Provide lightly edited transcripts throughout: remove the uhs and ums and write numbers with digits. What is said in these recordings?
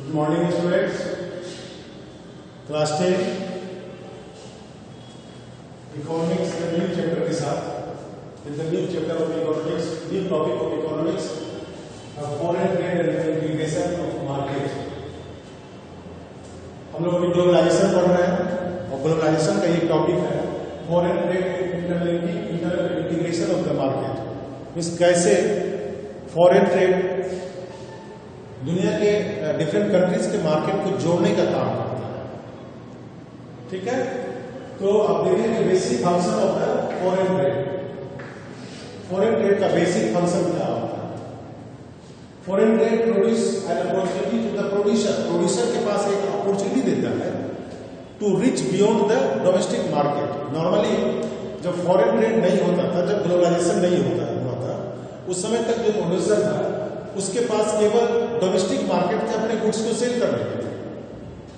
Good morning students, class 10 economics के new chapter के साथ in the new chapter of economics new topic of economics foreign trade and integration of market. हम लोग अभी globalisation पढ़ रहे हैं और ग्लोबलाइजेशन का ये टॉपिक है foreign trade integration of the market. Means कैसे फॉरेन ट्रेड दुनिया के डिफरेंट कंट्रीज के मार्केट को जोड़ने का काम करता है। ठीक है, तो अब देखेंगे basic function of the foreign trade. Foreign trade का बेसिक फंक्शन क्या होता है? Foreign trade produce an opportunity to the producer. Producer के पास एक अपॉर्चुनिटी देता है to reach beyond the domestic market. Normally जब फॉरेन ट्रेड नहीं होता था, जब ग्लोबलाइजेशन नहीं हुआ था, उस समय तक जो प्रोड्यूसर था उसके पास केवल डोमेस्टिक मार्केट के अपने गुड्स को सेल करने के थे।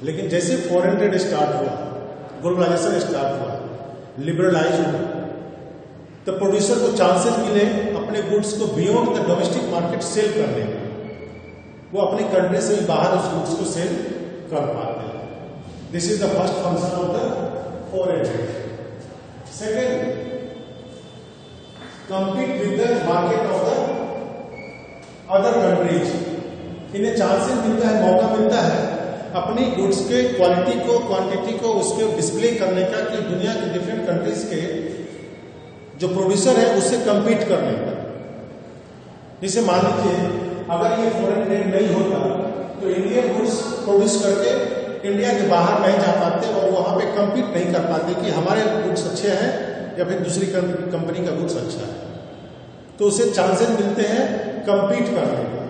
लेकिन जैसे फॉरेन ट्रेड स्टार्ट हुआ, ग्लोबलाइजेशन स्टार्ट हुआ, लिबरलाइज हुआ, तो प्रोड्यूसर को चांसेस मिले अपने गुड्स को beyond the domestic market sell करने के। वो अपनी कंट्री से बाहर उस गुड्स को सेल कर पाते हैं। This is the first function of the foreign trade. Second, compete with the market of the other countries। इन्हें चांसेस मिलता है, मौका मिलता है अपनी गुड्स के क्वालिटी को, क्वांटिटी को उसके डिस्प्ले करने का कि दुनिया के डिफरेंट कंट्रीज के जो प्रोड्यूसर है उससे compete करने का। जैसे मान लीजिए अगर ये फॉरेन ट्रेड नहीं होता तो इंडियन गुड्स प्रोड्यूस करके इंडिया के बाहर नहीं जा पाते और वहां पे compete नहीं कर पाते कि हमारे गुड्स अच्छे हैं या फिर दूसरी कंपनी का गुड्स अच्छा है। तो उसे चांसेस मिलते हैं कंपीट करने का,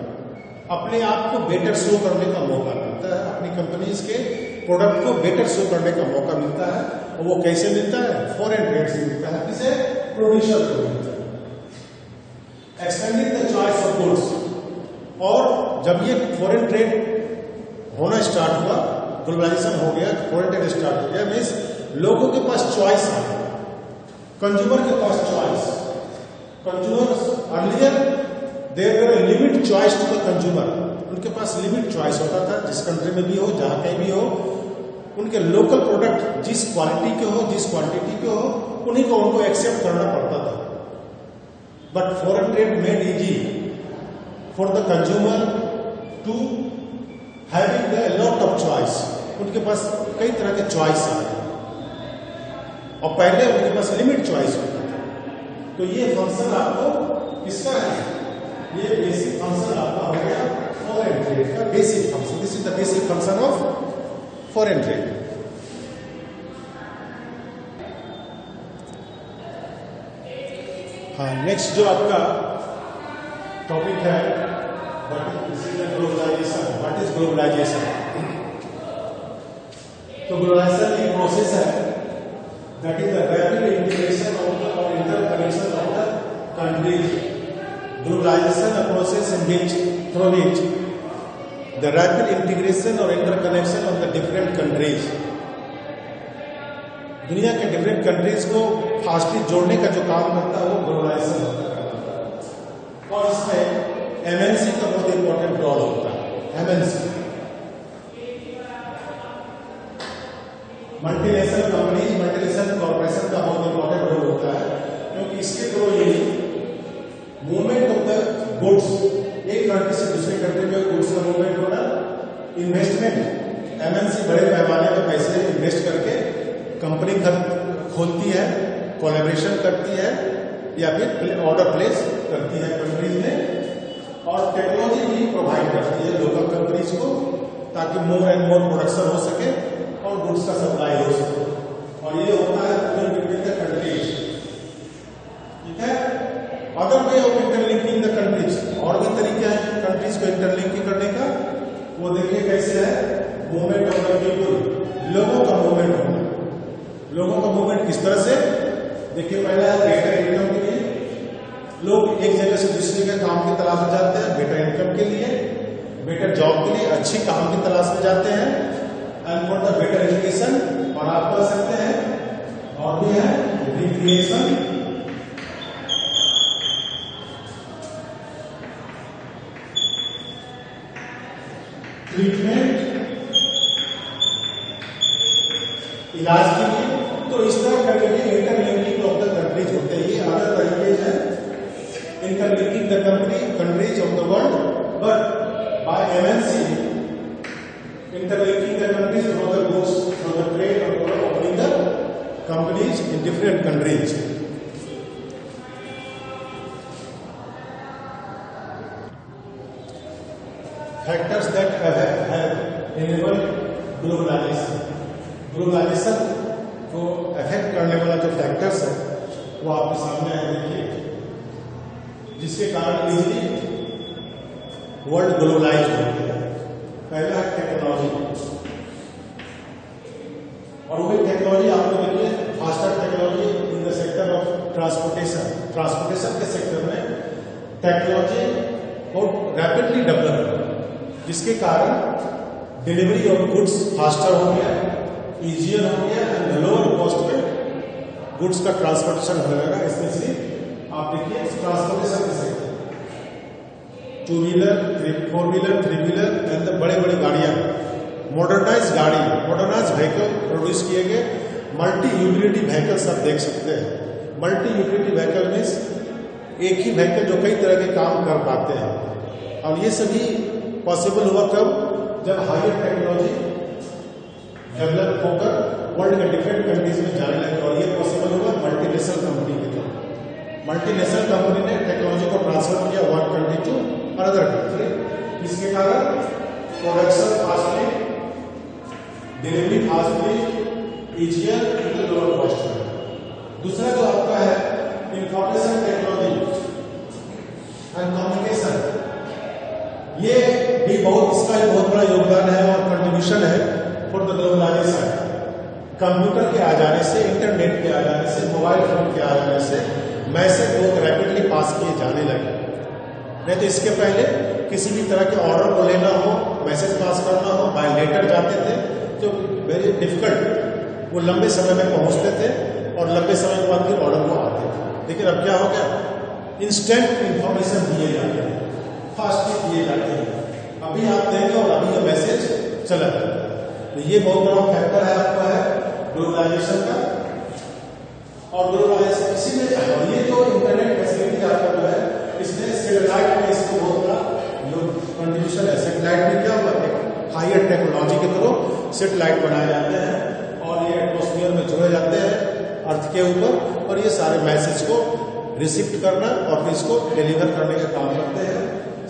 अपने आप को बेटर शो करने का मौका मिलता है, अपनी कंपनीज के प्रोडक्ट को बेटर शो करने का मौका मिलता है। और वो कैसे मिलता है? फॉरेन ट्रेड से मिलता है। किसे? प्रोड्यूसर को मिलता है। Expanding the choice of goods. और जब ये फॉरेन ट्रेड होना स्टार्ट हुआ, ग्लोबलाइजेशन हो गया, फॉरेन ट्रेड स्टार्ट हो गया, मीन्स लोगों के पास चॉइस आ गया, कंज्यूमर के पास choice. Consumers earlier there were limit choice to the consumer. उनके पास लिमिट चॉइस होता था, जिस कंट्री में भी हो, जहां कहीं भी हो, उनके लोकल प्रोडक्ट जिस क्वालिटी के हो, जिस क्वांटिटी के हो, उन्हीं को उनको एक्सेप्ट करना पड़ता था। But foreign trade made easy for the consumer to having the lot of choice. उनके पास कई तरह के चॉइस आ गए और पहले उनके पास लिमिट चॉइस होता था। तो ये फंक्शन आपको किसका है? ये बेसिक फंक्शन आपका हो गया फॉरेन ट्रेड का basic function. This is the basic function of foreign trade. हाँ, नेक्स्ट जो आपका टॉपिक है ग्लोबलाइजेशन। What is globalisation? तो ग्लोबलाइजेशन एक प्रोसेस है that is the rapid integration of the or interconnection of the countries. Globalization a process in which through which the rapid integration or interconnection of the different countries, दुनिया के different countries को fastly जोड़ने का जो काम करता है वो ग्लोबलाइजेशन होता है। और इसमें एमएनसी का बहुत इंपॉर्टेंट रोल होता है। MNC multinational companies, multinational corporation का बहुत इंपॉर्टेंट रोल होता है, क्योंकि इसके through he movement of the goods, एक कंट्री से दूसरी कंट्री में गुड्स का मूवमेंट होना, इन्वेस्टमेंट, एमएनसी बड़े पैमाने पर पैसे इन्वेस्ट करके कंपनी खोलती है, कोलैबोरेशन करती है या फिर ऑर्डर प्लेस करती है कंट्रीज में, और टेक्नोलॉजी भी प्रोवाइड करती है लोकल कंपनीज को ताकि मोर एंड मोर प्रोडक्शन हो सके और गुड्स का सप्लाई हो सके। और ये होता है बिटवीन द कंट्रीज। ठीक है, other way of interlinking the countries, और भी तरीके हैं कंट्रीज को इंटरलिंक करने का। वो देखिए कैसे है? मूवमेंट ऑफ द पीपुल, लोगों का मूवमेंट होना। लोगों का मूवमेंट किस तरह से? देखिए, पहला है बेटर इनकम के लिए। लोग एक जगह से दूसरी जगह काम की तलाश में जाते हैं, बेटर इनकम के लिए, बेटर जॉब के लिए, अच्छी काम की तलाश में जाते हैं, and for the better education, और आप कर सकते हैं और भी है रिक्रिएशन, ट्रीटमेंट विकास के लिए। तो इस तरह करके इंटरलिंकिंग ऑफ द कंट्रीज होते हैं। ये अदर तरीके हैं interlinking the countries of the world, but by MNC interlinking the countries through the goods, through the trade, or opening the companies in different countries. Factors that have enabled globalization. Globalization को affect करने वाला जो factors है वो आपके सामने है, देखिए, जिसके कारण इजीली वर्ल्ड ग्लोबलाइज हो गया। पहला है टेक्नोलॉजी, और वही टेक्नोलॉजी आपको देखिए faster technology in the sector of transportation के सेक्टर में टेक्नोलॉजी बहुत रैपिडली डेवलप है, जिसके कारण डिलीवरी ऑफ गुड्स फास्टर हो गया, इजियर हो गया, एंड लोअर कॉस्ट पे गुड्स का ट्रांसपोर्टेशन हो जाएगा। स्पेशली आप देखिए ट्रांसपोर्टेशन के sector, 2 wheeler, 4 wheeler, 3 wheeler and बड़े बड़े गाड़ियां, मॉडर्नाइज गाड़ी, मॉडर्नाइज व्हीकल प्रोड्यूस किए गए, मल्टी यूटिलिटी व्हीकल्स आप देख सकते हैं। मल्टी यूटिलिटी व्हीकल मीन्स एक ही व्हीकल जो कई तरह के काम कर पाते हैं, और ये सभी पॉसिबल हुआ कब, जब हायर टेक्नोलॉजी डेवलप होकर वर्ल्ड के डिफरेंट कंट्रीज में जाने लगे, और ये पॉसिबल हुआ मल्टीनेशनल कंपनी के थ्रू। मल्टीनेशनल कंपनी ने टेक्नोलॉजी को ट्रांसफर किया one country to another country, इसके कारण production fastly, delivery fastly, easier with lower cost. दूसरा जो आपका है इंफॉर्मेशन टेक्नोलॉजी एंड कम्युनिकेशन, ये भी बहुत, इसका एक बहुत बड़ा योगदान है और कंट्रीब्यूशन है फॉर द ग्लोबलाइजेशन। कंप्यूटर के आ जाने से, इंटरनेट के आ जाने से, मोबाइल फोन के आ जाने से मैसेज बहुत रैपिडली पास किए जाने लगे। नहीं तो इसके पहले किसी भी तरह के ऑर्डर को लेना हो, मैसेज पास करना हो, बाय लेटर जाते थे, जो वेरी डिफिकल्ट, वो लंबे समय में पहुंचते थे और लंबे समय के बाद फिर ऑर्डर को आते थे। लेकिन अब क्या हो गया, इंस्टेंट इंफॉर्मेशन दिए जाते हैं, फास्टली दिए जाते हैं, अभी आप देंगे और अभी ये मैसेज चला जाता है। तो ये बहुत बड़ा फैक्टर है आपका है ग्लोबलाइजेशन का। और ग्लोबलाइजेशन इसीलिए ये जो इंटरनेट फैसिलिटी आपका जो है, इसने सैटेलाइट में इसको बहुत बड़ा कंट्रीब्यूशन है। सैटेलाइट में क्या हुआ, एक हायर टेक्नोलॉजी के थ्रू सैटेलाइट बनाए जाते हैं और ये एटमॉस्फेयर में जोड़े जाते हैं अर्थ के ऊपर, और ये सारे मैसेज को रिसीव करना और फिर इसको डिलीवर करने का काम करते हैं।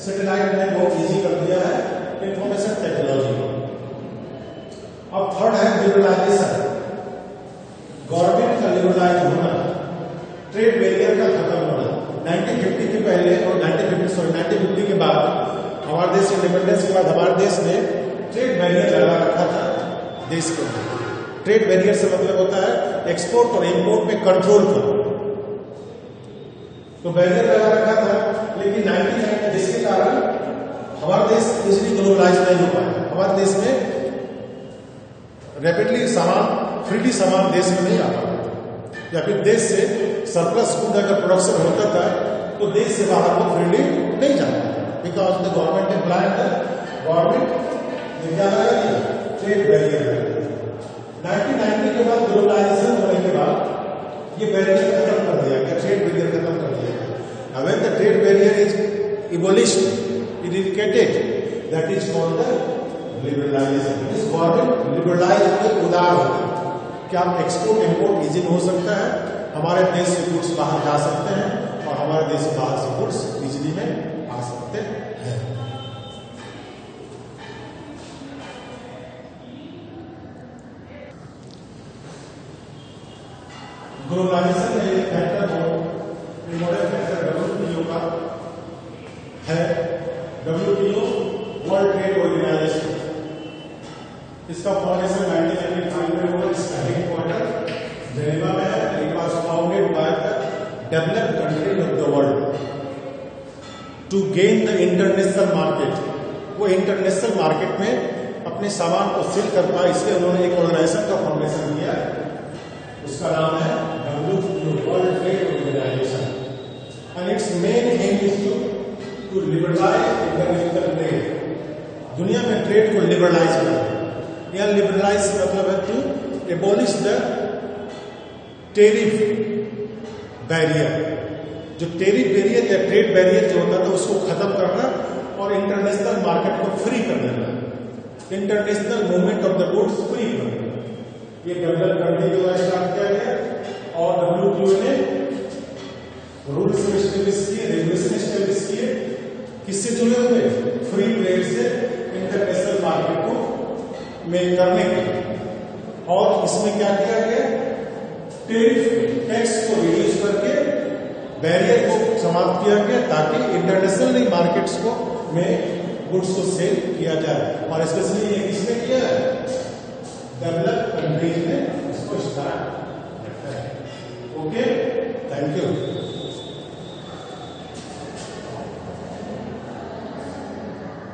सैटेलाइट ने बहुत इजी कर दिया है इंफॉर्मेशन टेक्नोलॉजी को। अब थर्ड है लिबरलाइजेशन, गवर्नमेंट का लिबरलाइज होना, ट्रेड बैरियर का खत्म होना। 1950 के पहले और 1950 के बाद, हमारे देश इंडिपेंडेंस के बाद हमारे देश ने ट्रेड बैरियर लगा रखा था देश के अंदर। ट्रेड बैरियर से मतलब होता है एक्सपोर्ट और इंपोर्ट में कंट्रोल करना। तो बैरियर लगा रखा था, लेकिन 1990 जिसके कारण हमारा देश इजीली ग्लोबलाइज नहीं हो पाया। हमारे देश में रैपिडली सामान, फ्रीली सामान देश में नहीं आ पाता, या फिर देश से सरप्लस गुड अगर प्रोडक्शन होता था तो देश से बाहर को फ्रीली नहीं जाता, because the government employed, government ने क्या लगाया, ट्रेड बैरियर। 1990 के बाद ग्लोबलाइजेशन होने के बाद ये बैरियर खत्म कर दिया गया, ट्रेड बैरियर खत्म कर दिया गया। When the trade barrier is abolished, eradicated, that is called the liberalization। इस गवर्नमेंट लिबरलाइज होकर उदार होती है कि आप एक्सपोर्ट इंपोर्ट इजी हो सकता है, हमारे देश से गुड्स बाहर जा सकते हैं और हमारे देश से बाहर से गुड्स बिजली में आ सकते हैं। ग्लोबलाइजेशन में एक फैक्टर जो इम्पोर्टेंट फैक्टर WTO का है, WTO वर्ल्ड ट्रेड ऑर्गेनाइजेशन। इसका फॉर्मेशन 1995 में हुआ, इसका हेडक्वार्टर जेनेवा में है। It was founded by the developed countries of the world to gain the international market. वो इंटरनेशनल मार्केट में अपने सामान को सेल कर पाए, इसलिए उन्होंने एक ऑर्गेनाइजेशन का फॉर्मेशन किया, उसका नाम है WTO world trade organisation. And its main aim is to liberalise international trade. दुनिया में ट्रेड को लिबरलाइज करना, या लिबरलाइज मतलब है to abolish the tariff barrier, जो टेरिफ बैरियर या ट्रेड बैरियर जो होता था उसको खत्म करना और इंटरनेशनल मार्केट को फ्री कर देना, international movement of the goods free कर देना। ये डेवलप कंट्री के द्वारा स्टार्ट किया गया और WTO ने रूल्स एस्टेब्लिश किए, रेगुलेशन एस्टेब्लिश किए, किससे जुड़े हुए? फ्री ट्रेड से इंटरनेशनल मार्केट को में करने के। और इसमें क्या किया गया? टेरिफ टैक्स को रिड्यूस करके बैरियर को समाप्त किया गया ताकि इंटरनेशनल मार्केट्स को में गुड्स को सेल किया जाए। और स्पेशली ये किसने किया है? डेवलप कंट्रीज ने इसको स्टार्ट किया है। Okay, thank you.